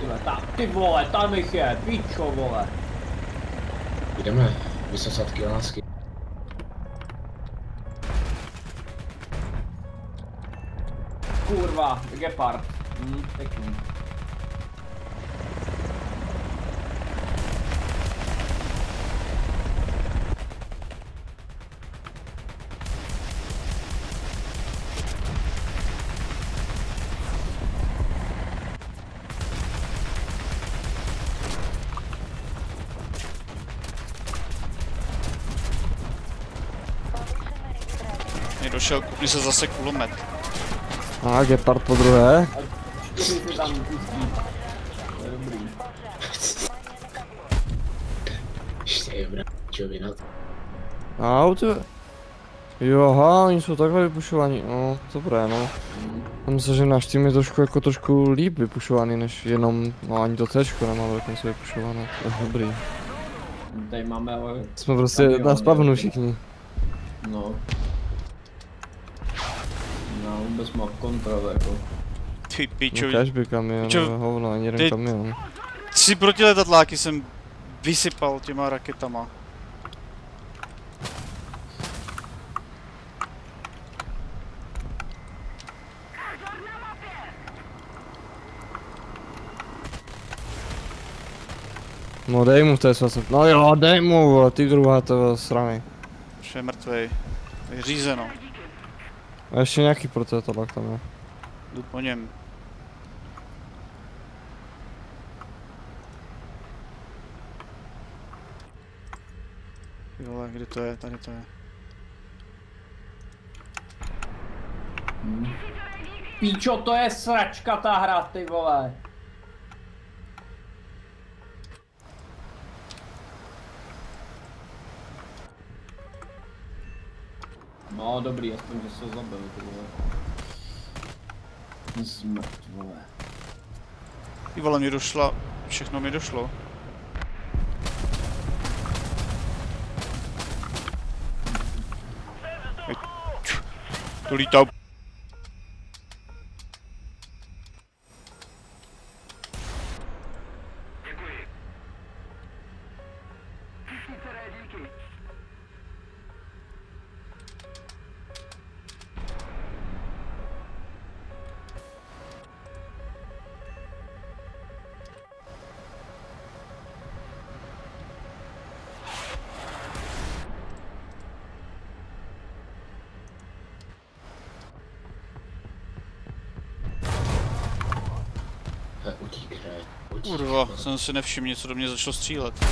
tyhle, ty vole, tam jich je, pičo vole. Jdeme vysosat lásky. Kurva, gepard. Pěkný. Mě došel, kupni se zase kulomet. A gepard po druhé. A 4 si tam pustí. To je dobrý. Ještě je bráčovina. Auto. Jo, aha, oni jsou takhle vypušovaní, no, dobré, no. Já myslím, že náš tým je trošku líp vypušovaný, než jenom, no ani to Cčko nemáme dokonce vypušované, to je dobrý. Tady máme ale... Jsme prostě na spavnu všichni. No. No, vůbec má kontrol jako. Ty pičo, No cashby kamion, hovno, ani jeden kamion. 3 protiletadláky jsem vysypal těma raketama. No dej mu v té svase, no jo, dej mu, vole, ty druhá to srany. Už je mrtvej. Je řízeno. A ještě nějaký protiletadlák tam je. Jdu po něm. Ty vole, kde to je? Tady to je. Píčo, to je sračka ta hra, ty vole. No dobrý, aspoň že se ho zabil, ty vole. Zmrt, vole. Ty vole, mi došla, všechno mi došlo. To lítá. Kurva, jsem si nevšiml, něco do mě začalo střílet.